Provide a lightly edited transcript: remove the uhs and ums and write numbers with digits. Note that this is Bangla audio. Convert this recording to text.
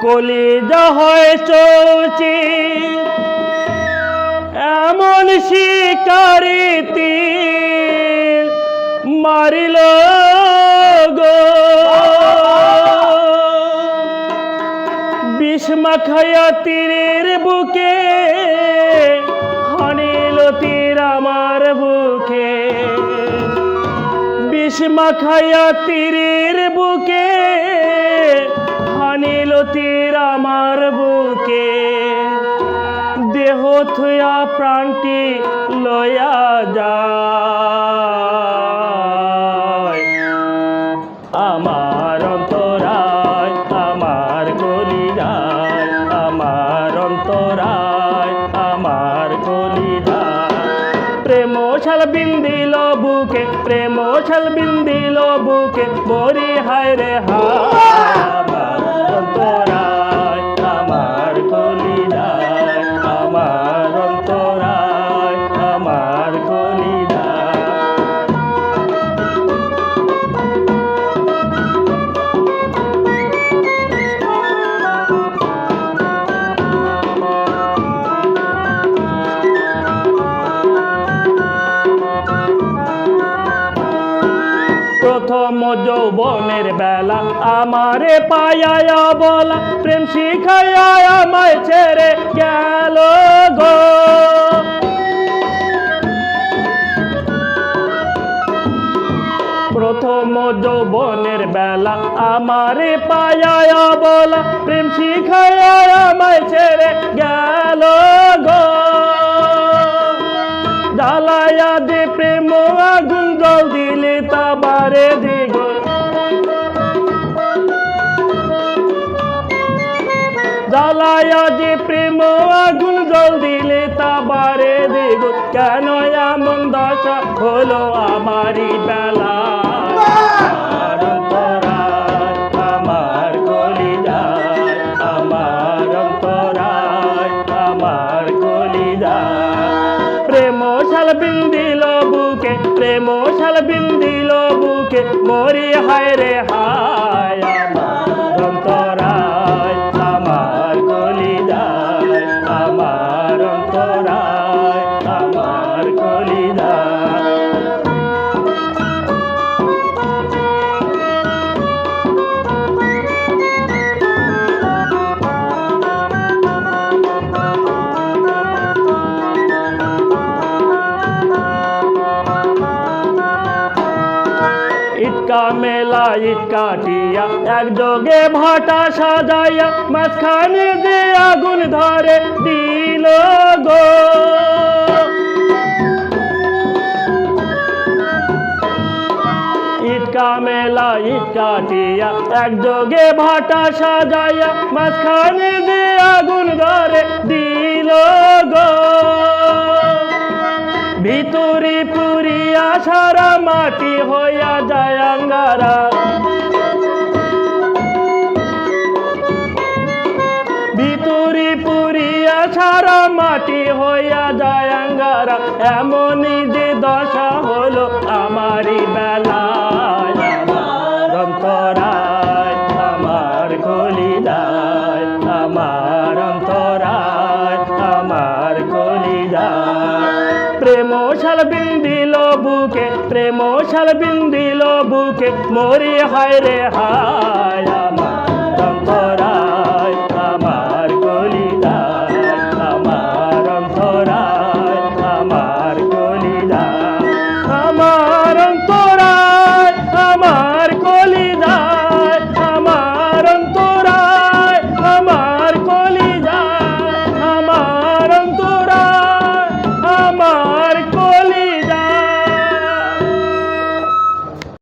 কলিজা হয় চৌচি এমন শিকারি তীর মারিল গো, বিষ মাখায়া তীরের বুকে হানিল তীর আমার বুকে, বিষ মাখায়া তীরের বুকে হানিল তীর আমার বুকে, দেহ থুয়া প্রাণটি লয়া যায় আমার অন্তরায়, আমার কলিজায়, আমার অন্তরায়, আমার কলিজায়। প্রেম শাল বিন্দিল বুকে, প্রেম শাল বিন্দিল বুকে, মরি হায় রে হায় আমার অন্তরায়, আমার কলিজায়, আমার অন্তরায়, আমার কলিজায়। প্রথম যৌবনের বেলা আমারে পায়া বলা, প্রেম শিখায়া আমায় ছেড়ে গেল গো, প্রথম যৌবনের বেলা আমারে পায়া বলা, প্রেম শিখায়া আমায় ছেড়ে গেল গো, জ্বালায়া দে প্রেম আগুন জল দিলে তা বারে দ্বিগুণ, জ্বালায়া যে প্রেম আগুন জল দিলে তা বারে দ্বিগুণ, কেন এমন দশা হলো আমারই বেলা আমার অন্তরায়, আমার কলিজায়, আমার অন্তরায়, আমার কলিজায়। প্রেম শাল বিন্দিল বুকে, প্রেম শাল বিন্দিল বুকে, মরি হায় রে হায় আমার অন্তরায়, আমার কলিজায়, আমার অন্তরায়, আমার কলিজায়। ইটকা মেলা ইটকা টিয়া একযোগে ভাটা সাজাইয়া, মাঝখানে যে আগুন ধরে দিল গো, ইটকা মেলা ইটকা টিয়া একযোগে ভাটা সাজাইয়া, মাঝখানে যে আগুন ধরে দিল গো, ভিতরে পুরিয়া সারা মাটি হইয়া যায় আঙ্গারা, ভিতরে পুরিয়া সারা মাটি হইয়া যায় আঙ্গারা, এমনই যে দশা হলো আমারই বেলায় আমার অন্তরায়, আমার কলিজায়, আমার অন্তরায়, আমার কলিজায়। প্রেম শাল বিন্দিল বুকে, প্রেম শাল বিন্দিল বুকে, মরি হায় রে হায়